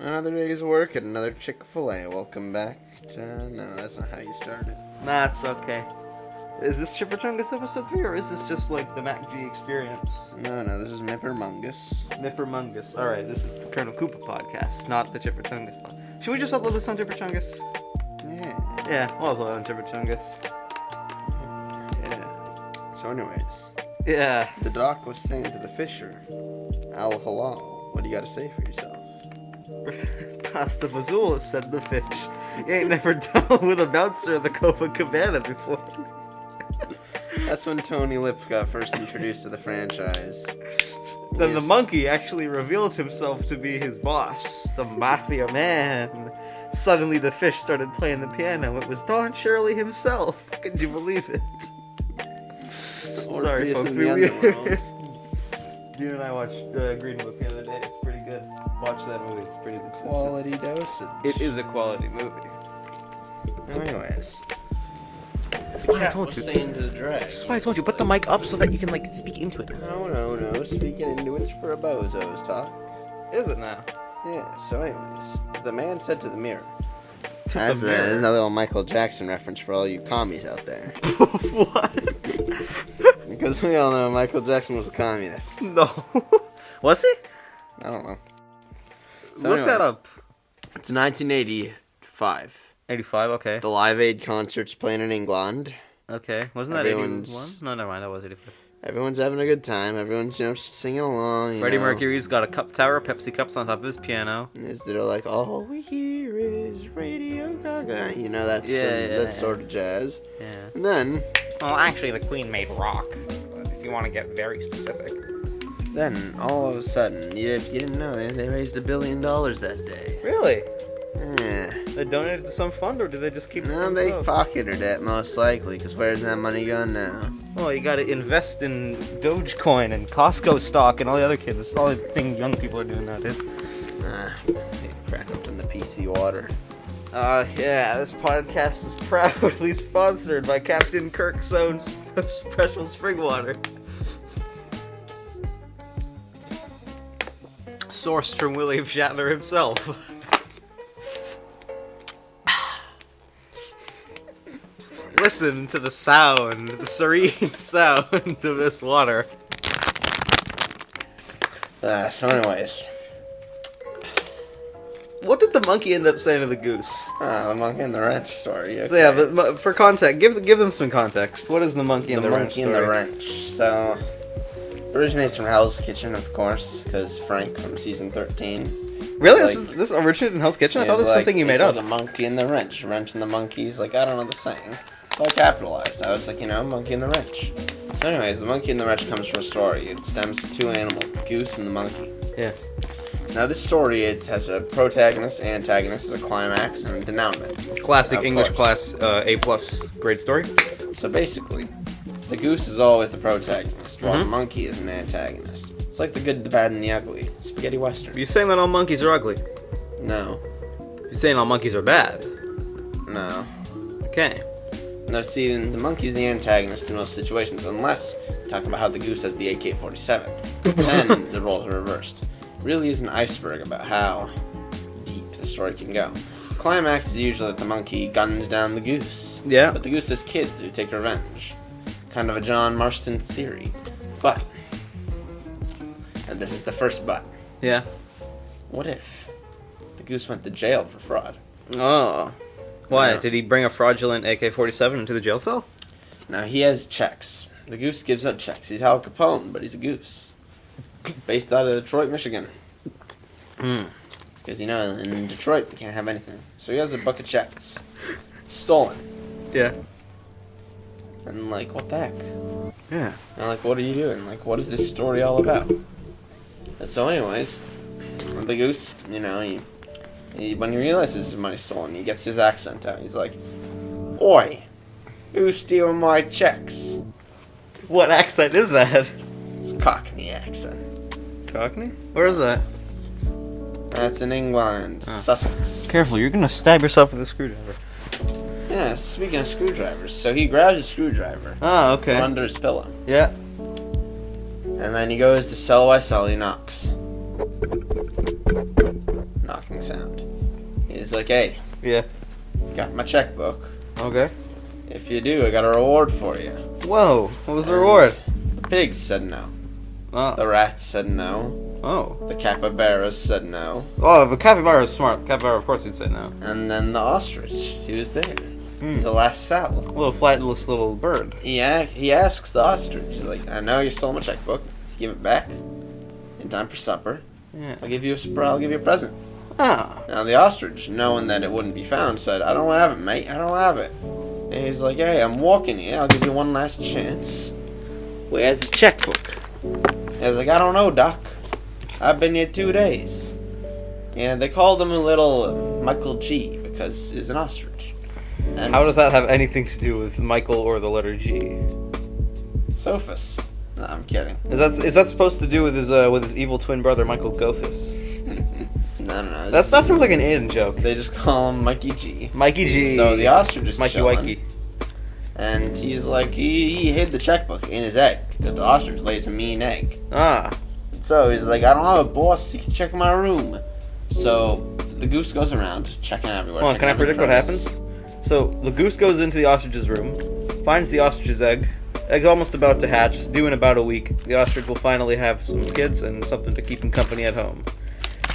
Another day's work at another Chick-fil-A. Welcome back to... No, that's not how you started. Nah, it's okay. Is this Chipper Chungus episode 3, or is this just like the Mac G experience? No, this is Mipper Mungus. Mipper Mungus. Alright, this is the Colonel Koopa podcast, not the Chipper Chungus pod. Should we just upload this on Chipper Chungus? Yeah. Yeah, we'll upload it on Chipper Chungus. Yeah. So anyways, Yeah. the doc was saying to the fisher, Al Halal, what do you got to say for yourself? Pasta Fazool, said the fish. You ain't never dealt with a bouncer of the Copacabana before. That's when Tony Lip got first introduced to the franchise. Then the Yes. monkey actually revealed himself to be his boss, the mafia man. Suddenly the fish started playing the piano. It was Don Shirley himself. Could you believe it? Sorry, Orpheus folks. in the Underworld. You and I watched Green Book the other day. It's pretty good. Watch that movie. It's pretty good. Quality dosage. It is a quality movie. Anyways. That's why I Cat told was you. saying to the drag. That's why I told you. Put the mic up so that you can like speak into it. No. Speaking into it's for a bozo's talk. Is it now? Yeah, so anyways, the man said to the mirror. To That's the mirror. another little Michael Jackson reference for all you commies out there. What? Because we all know Michael Jackson was a communist. No. Was he? I don't know. So Look that anyways, up. It's 1985. 85. Okay. The Live Aid concert's playing in England. Okay. Wasn't that Everyone's- 81? No, never mind. That was 85. Everyone's having a good time. Everyone's, singing along. Freddie know. Mercury's got a cup tower of Pepsi cups on top of his piano. They're like, all we hear is Radio Gaga. Yeah. That sort of jazz. Yeah. And then, Well, actually, the Queen made rock. If you want to get very specific. all of a sudden, you didn't know they raised $1 billion that day. Really? Yeah. They donated to some fund, or did they just keep it No, for they themselves? pocketed it, most likely, because where's that money going now? Well, you got to invest in Dogecoin and Costco stock and all the other kids. It's the only thing young people are doing nowadays. They crack open the PC water. Yeah, this podcast is proudly sponsored by Captain Kirk's own special spring water. Sourced from William Shatner himself. Listen to the sound, the serene sound of this water. So anyways, What did the monkey end up saying to the goose? the monkey and the wrench story. So yeah, but for context, give them some context. What is the monkey and the the monkey wrench and the story? wrench. So, originates from Hell's Kitchen, of course, because Frank from season 13. Really? Like- This originated in Hell's Kitchen? I thought It's this was something you made up. The monkey and the wrench. Wrench and the monkeys. Like, I don't know the saying. So I capitalized. I was like, monkey and the wrench. So anyways, the monkey and the wrench comes from a story. It stems from two animals, the goose and the monkey. Yeah. Now this story, it has a protagonist, antagonist, as a climax, and a denouement. Classic Of English course. class A+ grade story. So basically, the goose is always the protagonist, while the Mhm. monkey is an antagonist. It's like the good, the bad, and the ugly. Spaghetti western. You saying that all monkeys are ugly? No. You saying all monkeys are bad? No. Okay. No, see, the monkey's the antagonist in most situations, unless you talk about how the goose has the AK-47. Then the roles are reversed. It really is an iceberg about how deep the story can go. Climax is usually that the monkey guns down the goose. Yeah. But the goose has kids who take revenge. Kind of a John Marston theory. But, and this is the first but, Yeah. what if the goose went to jail for fraud? Oh. Why? Yeah. Did he bring a fraudulent AK-47 into the jail cell? Now he has checks. The goose gives out checks. He's Al Capone, but he's a goose. Based out of Detroit, Michigan. Because, in Detroit, you can't have anything. So he has a book of checks. It's stolen. Yeah. And, what the heck? Yeah. And, what are you doing? What is this story all about? And so, anyways, the goose, when he realizes his money's stolen, he gets his accent out. He's like, "Oi, who's stealing my checks?" What accent is that? It's a Cockney accent. Cockney? Where is that? That's in England, Sussex. Careful, you're gonna stab yourself with a screwdriver. Yeah, speaking of screwdrivers, so he grabs a screwdriver Ah, okay. from under his pillow, Yeah. and then he goes to sell by sell. He knocks. knocking sound. He's like, hey, Yeah. got my checkbook. Okay. If you do, I got a reward for you. Whoa. What was the And reward? The pigs said no. Oh. The rats said no. Oh. The capybaras said no. Oh, the capybara is smart. Capybara, of course, he'd say no. And then the ostrich, he was there. He's the last cell. A little flightless little bird. He asks the ostrich, he's like, I know you stole my checkbook. Give it back. In time for supper. Yeah. I'll give you a present. Ah. Now the ostrich, knowing that it wouldn't be found, said, I don't have it, mate. I don't have it. And he's like, hey, I'm walking here. I'll give you one last chance. Where's the checkbook? And he's like, I don't know, Doc. I've been here 2 days. And they called him a little Michael G because he's an ostrich. And How does that have anything to do with Michael or the letter G? Sophus. No, I'm kidding. Is that supposed to do with his evil twin brother Michael Gophus? No. That seems like an in joke. They just call him Mikey G. Mikey G. So the ostrich is Mikey chilling. Wikey. And he's like, he hid the checkbook in his egg because the ostrich lays a mean egg. Ah. So he's like, I don't have a boss. You can check my room. So the goose goes around checking everywhere. Hold on, checking can I every predict what crevice. happens? So the goose goes into the ostrich's room, finds the ostrich's egg. Egg's almost about to hatch. Due in about a week. The ostrich will finally have some kids and something to keep him company at home.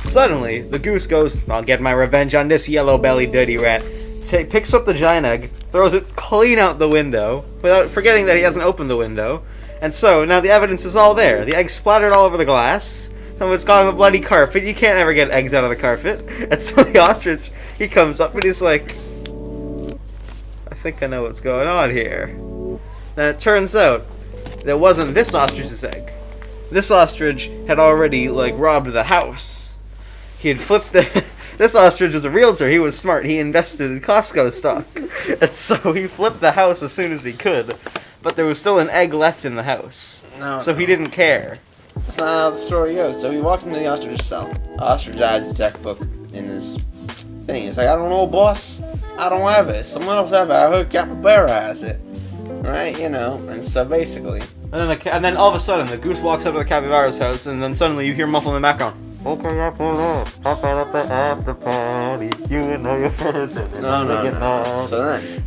Suddenly, the goose goes, I'll get my revenge on this yellow-bellied dirty rat. Picks up the giant egg, throws it clean out the window, without forgetting that he hasn't opened the window. And so, now the evidence is all there. The egg splattered all over the glass. Some of it's got on the bloody carpet. You can't ever get eggs out of the carpet. And so the ostrich, he comes up and he's like, I think I know what's going on here. And it turns out, that wasn't this ostrich's egg. This ostrich had already, robbed the house. He had flipped the... This ostrich was a realtor. He was smart. He invested in Costco stock. And so he flipped the house as soon as he could. But there was still an egg left in the house. So he didn't care. That's not how the story goes. So he walks into the ostrich's cell. Ostrich has the checkbook in his thing. He's like, I don't know, boss. I don't have it. Someone else have it. I heard Capybara has it. Right? And so basically... And then all of a sudden, the goose walks up to the capybara's house, and then suddenly you hear muffled in the background. Open up at the after party. You know your friends. No. So then,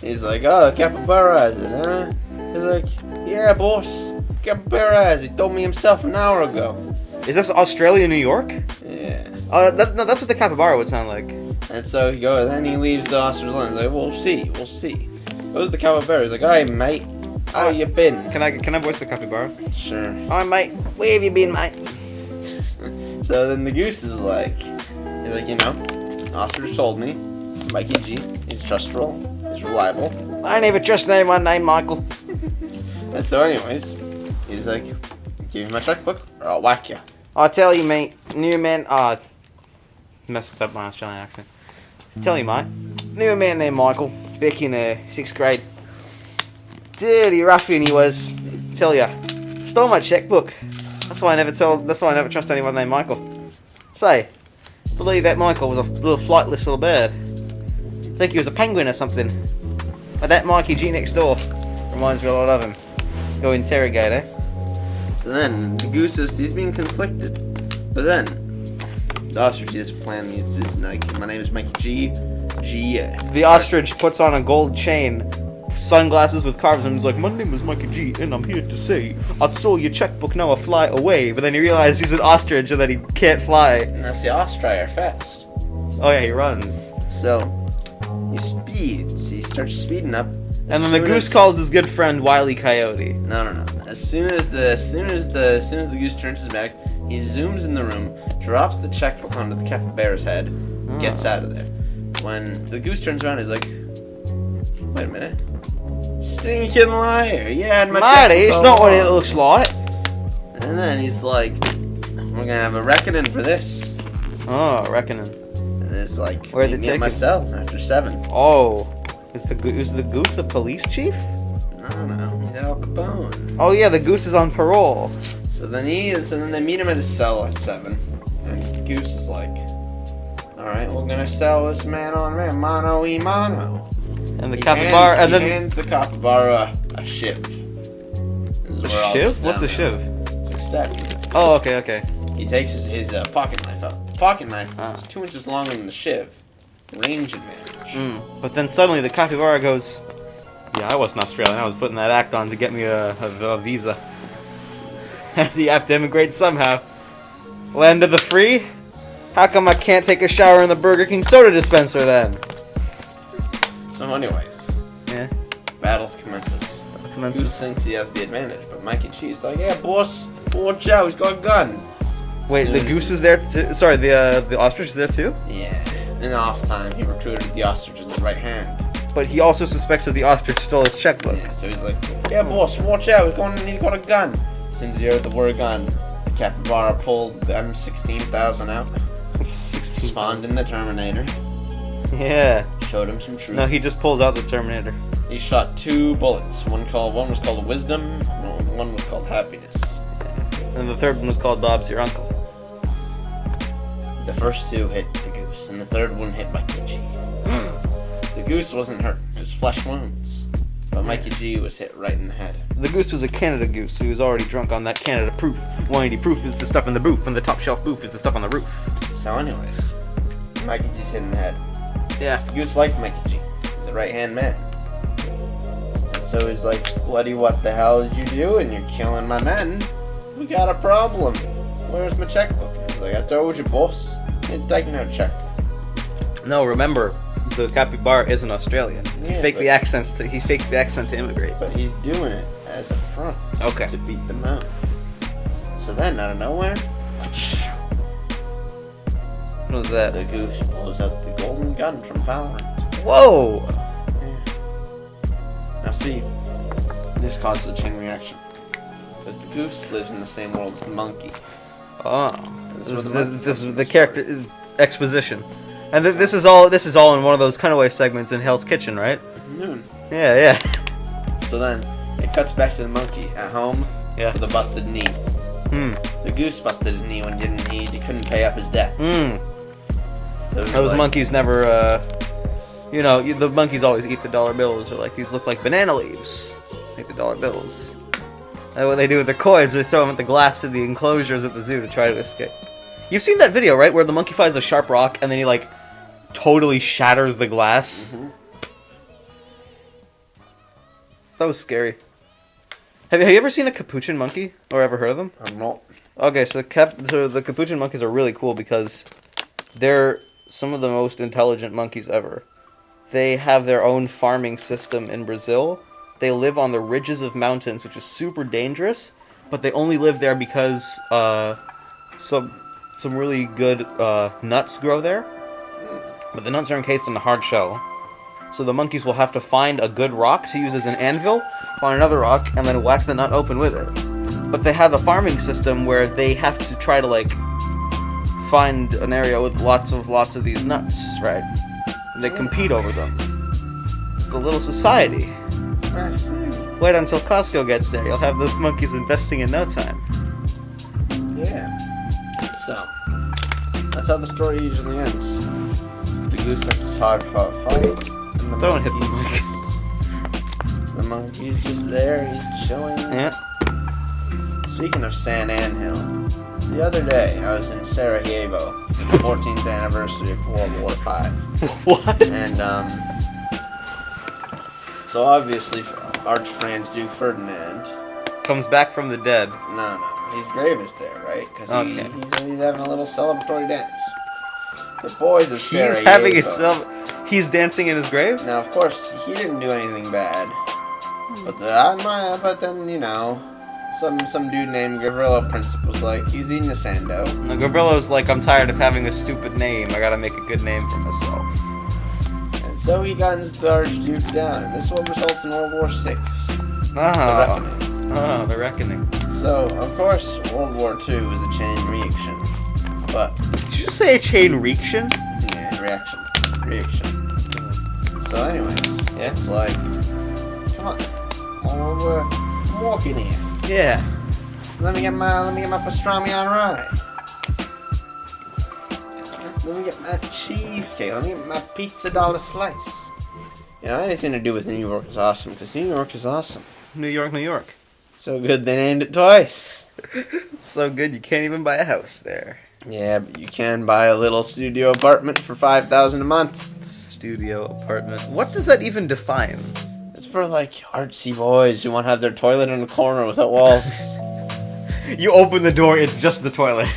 he's like, oh, the capybara has it, huh? He's like, yeah, boss. Capybara has it. He told me himself an hour ago. Is this Australia, New York? Yeah. That's what the capybara would sound like. And so he goes, then he leaves the ostrich alone. He's like, we'll see. Goes to the capybara. He's like, hey, mate. How you been? Can I voice the capybara? Sure. Hi, mate. Where have you been, mate? So then the goose is like, ostrich told me, Mikey G, he's trustful, he's reliable. I never trust anyone named Michael. And so anyways, he's like, give me my checkbook or I'll whack you. I tell you, mate, new man, messed up my Australian accent. Tell you, mate, new man named Michael, back in 6th grade. Dirty ruffian he was. Tell ya, stole my checkbook. That's why I never trust anyone named Michael. Say, believe that Michael was a little flightless little bird. Think he was a penguin or something. But that Mikey G next door reminds me a lot of him. Go interrogate, eh? So then the goose he's being conflicted. But then the ostrich has a plan. He's like, my name is Mikey G. The ostrich puts on a gold chain, sunglasses with carves, and he's like, my name is Mikey G, and I'm here to say, I stole your checkbook, now I fly away. But then he realizes he's an ostrich and that he can't fly. And that's the ostrich are fast. Oh yeah, he runs. So he speeds. He starts speeding up. And then the goose calls his good friend Wile E. Coyote. No. As soon as the goose turns his back, he zooms in the room, drops the checkbook onto the capybara's head, gets out of there. When the goose turns around, he's like, wait a minute. Stinking liar! You had my checkbook. Marty, it's not what it looks like. And then he's like, we're gonna have a reckoning for this. Oh, reckoning. And it's like, Where'd meet they me take at my him? cell after 7. Oh, is the goose a police chief? No, he's Al Capone. Oh yeah, the goose is on parole. So then they meet him at his cell at 7. And Goose is like, alright, we're gonna sell this man on man, mano y mano. And the capybara, and he then hands the capybara a shiv. a shiv? What's a shiv? It's a step. Oh, okay. He takes his pocket knife out. pocket knife is 2 inches longer than the shiv. Range advantage. But then suddenly the capybara goes, yeah, I wasn't Australian. I was putting that act on to get me a visa. You have to immigrate somehow. Land of the free? How come I can't take a shower in the Burger King soda dispenser then? So anyways. Yeah. Battle commences. Goose thinks he has the advantage, but Mikey G's like, yeah, boss, watch out, he's got a gun. Wait, the goose is there too? Sorry, the ostrich is there too? Yeah. In off time, he recruited the ostrich as his right hand. But he also suspects that the ostrich stole his checkbook. Yeah, so he's like, yeah, boss, watch out, he's got a gun. As soon as he heard the word gun, the capybara pulled the M16,000 out. 16. Spawned in the Terminator. Yeah. Showed him some truth. No, he just pulls out the Terminator. He shot 2 bullets. One was called Wisdom, one was called Happiness. And the third one was called Bob's Your Uncle. The first 2 hit the goose, and the third one hit Mikey G. The goose wasn't hurt. It was flesh wounds. But Mikey G was hit right in the head. The goose was a Canada goose who was already drunk on that Canada proof. 180 proof is the stuff in the booth, and the top shelf booth is the stuff on the roof. So anyways, Mikey G's hit in the head. Yeah. The goose liked Mikey G. He's a right-hand man. And so he's like, Bloody, what the hell did you do? And you're killing my men. We got a problem. Where's my checkbook? And he's like, I told you, boss. Ain't taking no check. No, remember, the capybara isn't Australian. Yeah, he faked the accent to immigrate. But he's doing it as a front to beat them out. So then, out of nowhere, what was that? The goose blows out the golden gun from Valorant. Whoa! Yeah. Now see, this causes a chain reaction. Because the goose lives in the same world as the monkey. Oh. This is the character exposition. And this is all in one of those cutaway segments in Hell's Kitchen, right? Noon. Yeah. So then, it cuts back to the monkey at home with a busted knee. The goose busted his knee when he couldn't pay up his debt. Those monkeys never, the monkeys always eat the dollar bills. They're like, these look like banana leaves. Like the dollar bills. And what they do with their coins, they throw them at the glass of the enclosures at the zoo to try to escape. You've seen that video, right? Where the monkey finds a sharp rock and then he, like, totally shatters the glass. Mm-hmm. That was scary. Have you ever seen a capuchin monkey? Or ever heard of them? I'm not. Okay, so the capuchin monkeys are really cool because they're some of the most intelligent monkeys ever. They have their own farming system in Brazil. They live on the ridges of mountains, which is super dangerous, but they only live there because some really good nuts grow there. But the nuts are encased in a hard shell. So the monkeys will have to find a good rock to use as an anvil, find another rock, and then whack the nut open with it. But they have a farming system where they have to try to, like, find an area with lots of these nuts, right? And they compete over them. It's a little society. I see. Wait until Costco gets there. You'll have those monkeys investing in no time. Yeah. So, that's how the story usually ends. The goose has this hard-fought fight. And Don't hit the monkey. The monkey's just there. He's chilling. Yeah. Speaking of San Hill, the other day I was in Sarajevo for the 14th anniversary of World War V. What? And, so obviously, Archduke Duke Ferdinand comes back from the dead. No, his grave is there, right? Because he's having a little celebratory dance. The boys of Sarajevo. He's dancing in his grave? Now, of course, he didn't do anything bad. But then, you know, some dude named Gavrilo Princip was like, he's eating a sando. No, Gavrilo's like, I'm tired of having a stupid name. I gotta make a good name for myself. And so he guns the Archduke down, and this is what results in World War VI. The Reckoning. The Reckoning. So, of course, World War II was a chain reaction. But... Did you just say a chain reaction? Yeah, reaction. So anyways, it's like, come on, I'm walking here. Yeah. Let me get my pastrami on rye. Let me get my cheesecake. Let me get my pizza dollar slice. You know, anything to do with New York is awesome, because New York is awesome. New York. So good they named it twice. So good you can't even buy a house there. Yeah, but you can buy a little studio apartment for $5,000 a month. Studio apartment. What does that even define? It's for like artsy boys who want to have their toilet in a corner without walls. You open the door, it's just the toilet.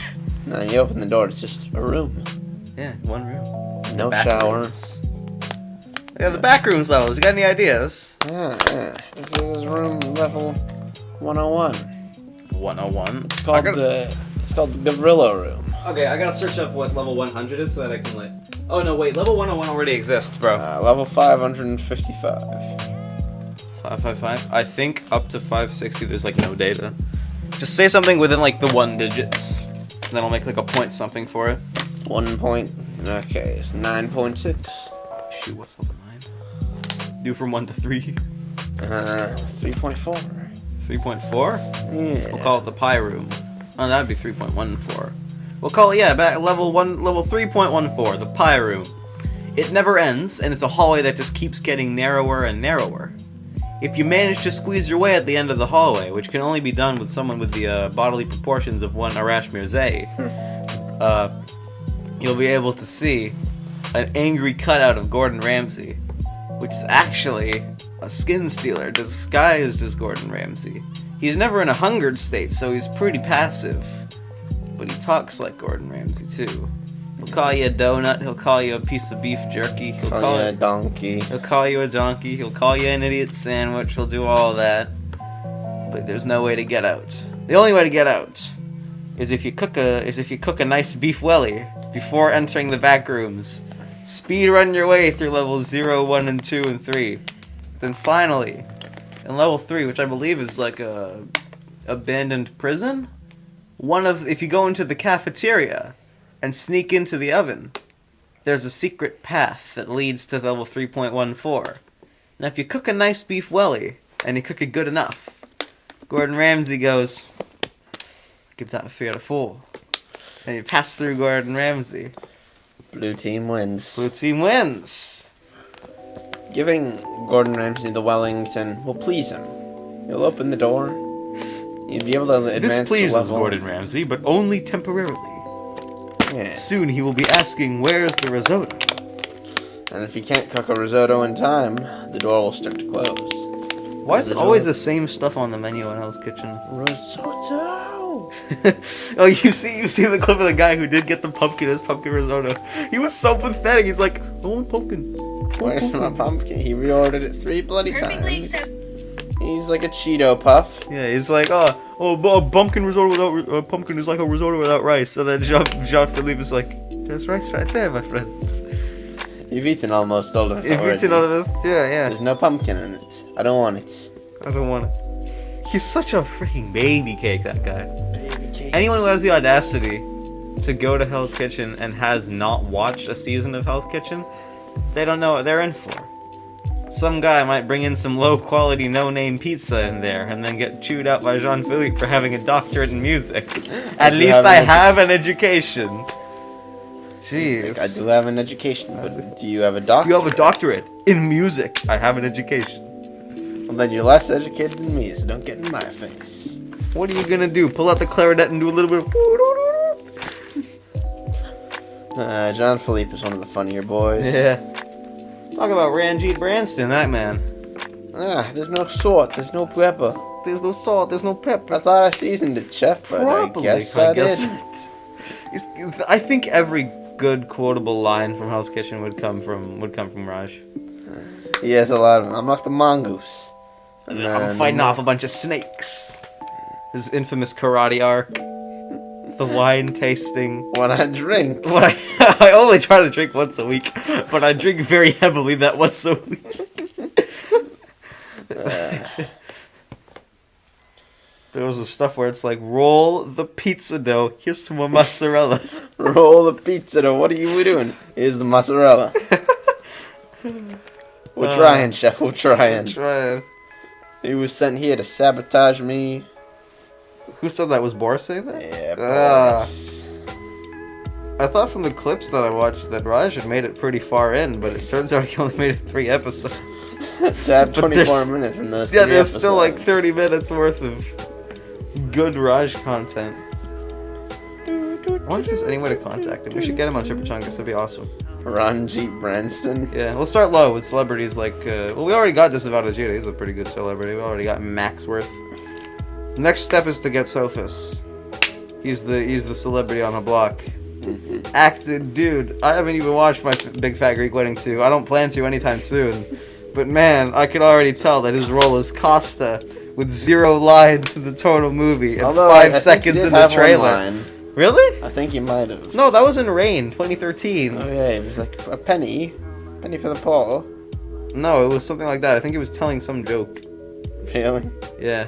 No, you open the door, it's just a room. Yeah, one room. No shower. Rooms. Yeah, the back rooms levels. You got any ideas? Yeah. This is room level 101. 101. It's called the Gorilla Room. Okay, I gotta search up what level 100 is so that I can like. Oh no, wait, level 101 already exists, bro. Level 555. 555. I think up to 560 there's like no data. Just say something within like the 1 digits. And then I'll make like a point something for it. 1 point. Okay, it's 9.6. Shoot, what's level 9? Do from 1 to 3. 3.4. 3.4? Yeah. We'll call it the Pi Room. Oh, that'd be 3.14. We'll call it, yeah, back level 3.14, the Pi Room. It never ends, and it's a hallway that just keeps getting narrower and narrower. If you manage to squeeze your way at the end of the hallway, which can only be done with someone with the bodily proportions of one Arash Mirza, you'll be able to see an angry cutout of Gordon Ramsay, which is actually a skin stealer disguised as Gordon Ramsay. He's never in a hungered state, so he's pretty passive. But he talks like Gordon Ramsay, too. He'll call you a donut, he'll call you a piece of beef jerky, he'll call you a donkey. He'll call you a donkey, he'll call you an idiot sandwich, he'll do all that. But there's no way to get out. The only way to get out is if you cook a nice beef welly before entering the back rooms. Speed run your way through levels 0, 1, and 2, and 3. Then finally, in level 3, which I believe is like a abandoned prison, if you go into the cafeteria and sneak into the oven, there's a secret path that leads to level 3.14. Now if you cook a nice beef welly, and you cook it good enough, Gordon Ramsay goes, give that a 3 out of 4. And you pass through Gordon Ramsay. Blue team wins. Blue team wins. Giving Gordon Ramsay the Wellington will please him. He'll open the door. You'll be able to advance This pleases the level. Gordon Ramsay, but only temporarily. Yeah. Soon he will be asking, where's the risotto? And if he can't cook a risotto in time, the door will start to close. Why is it always the same stuff on the menu in Hell's Kitchen? Risotto! Oh, you see the clip of the guy who did get the pumpkin as pumpkin risotto. He was so pathetic. He's like, I want pumpkin. Where's my pumpkin? He reordered it 3 bloody times. He's like a Cheeto puff. Yeah, he's like, pumpkin risotto without pumpkin is like a risotto without rice. And then Jean-Philippe is like, there's rice right there, my friend. You've eaten almost all of it. You've eaten all of this? Yeah. There's no pumpkin in it. I don't want it. I don't want it. He's such a freaking baby cake, that guy. Baby cake. Anyone who has the audacity to go to Hell's Kitchen and has not watched a season of Hell's Kitchen, they don't know what they're in for. Some guy might bring in some low-quality, no-name pizza in there and then get chewed out by Jean-Philippe for having a doctorate in music. At least I have an education. Jeez. I do have an education, but do you have a doctorate? You have a doctorate in music. I have an education. Well, then you're less educated than me, so don't get in my face. What are you gonna do? Pull out the clarinet and do a little bit of... John Philippe is one of the funnier boys. Yeah. Talk about Ranjit Branston, that man. There's no salt, there's no pepper. There's no salt, there's no pepper. I thought I seasoned it, chef, but Probably, I guess I did. I think every good quotable line from Hell's Kitchen would come from Raj. He has a lot of them. I'm like the mongoose. And I'm fighting off a bunch of snakes. His infamous karate arc. The wine tasting. When I drink. I only try to drink once a week, but I drink very heavily that once a week. There was the stuff where it's like, roll the pizza dough, here's some more mozzarella. Roll the pizza dough, what are you doing? Here's the mozzarella. We're trying, chef, we're trying. He was sent here to sabotage me. Who said that? Was Boris saying that? Yeah, Boris. I thought from the clips that I watched that Raj had made it pretty far in, but it turns out he only made it 3 episodes. To have 24 minutes in those 3 there's episodes. Still like 30 minutes worth of good Raj content. wonder if there's any way to contact him. We should get him on Chipper Chungus. That'd be awesome. Ranjit Branston. Yeah, we'll start low with celebrities like. Well, we already got Disavowed Vegeta. He's a pretty good celebrity. We already got Maxworth. Next step is to get Sophus. He's the celebrity on the block. Acted, dude. I haven't even watched my Big Fat Greek Wedding 2. I don't plan to anytime soon. But man, I could already tell that his role is Costa, with 0 lines in the total movie and Although 5 I seconds in the have trailer. one line. Really? I think he might have. No, that was in Rain, 2013. Oh yeah, it was like a penny for the paw. No, it was something like that. I think he was telling some joke. Really? Yeah.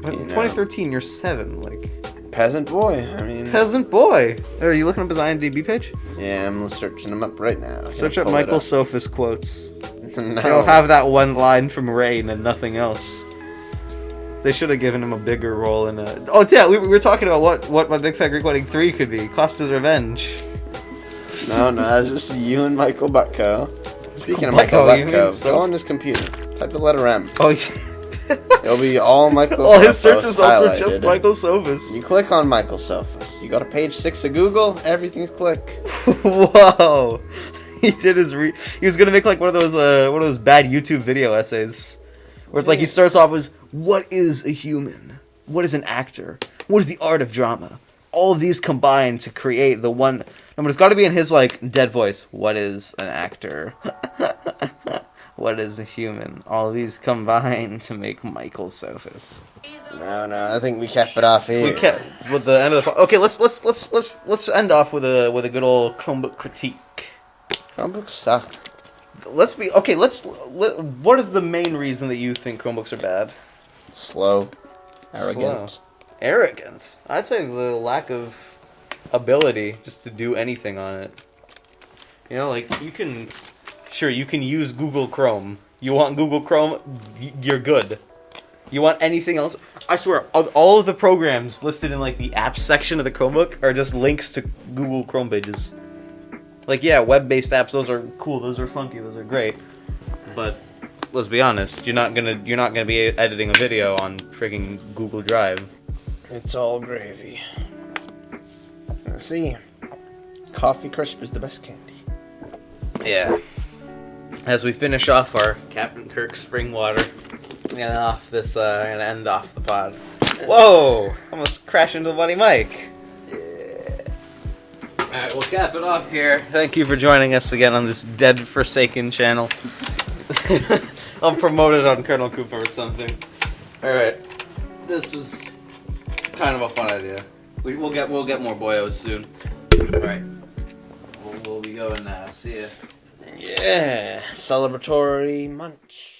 But in 2013, you're 7, like. Peasant boy. I mean. Peasant boy. Are you looking up his IMDb page? Yeah, I'm searching him up right now. Search up Michael Sophus quotes. No. He'll have that one line from Rain and nothing else. They should have given him a bigger role in a... Oh, yeah, we were talking about what my Big Fat Greek Wedding 3 could be. Costa's Revenge. No, that's just you and Michael Butko. Speaking of Michael Michael Butko, Butko, go on his computer. Type the letter M. Oh, It'll be all Michael all his Sophos search results are highlighted. just Michael Sophus. You click on Michael Sophos. You go to page 6 of Google, everything's click. Whoa. He did his he was gonna make like one of those bad YouTube video essays. Where it's like he starts off as, what is a human? What is an actor? What is the art of drama? All of these combine to create the one... No, but it's got to be in his, like, dead voice. What is an actor? What is a human? All of these combine to make Michael Sophus. No, I think we kept it off here. We kept with the end of the... Okay, let's end off with a good old Chromebook critique. Chromebooks suck. What is the main reason that you think Chromebooks are bad? Slow. Arrogant. Slow. Arrogant? I'd say the lack of ability just to do anything on it. You know, like, you can use Google Chrome. You want Google Chrome, you're good. You want anything else? I swear, all of the programs listed in, like, the apps section of the Chromebook are just links to Google Chrome pages. Like, yeah, web-based apps, those are cool, those are funky, those are great. But let's be honest, you're not gonna be editing a video on friggin' Google Drive. It's all gravy. Let's see. Coffee Crisp is the best candy. Yeah. As we finish off our Captain Kirk spring water, I'm gonna end off the pod. Whoa! Almost crashed into the bloody mic. Alright, we'll cap it off here. Thank you for joining us again on this dead forsaken channel. I'm promoted on Colonel Koopa or something. Alright. This was kind of a fun idea. We'll get more boyos soon. Alright. We'll be going now. See ya. Yeah. Celebratory munch.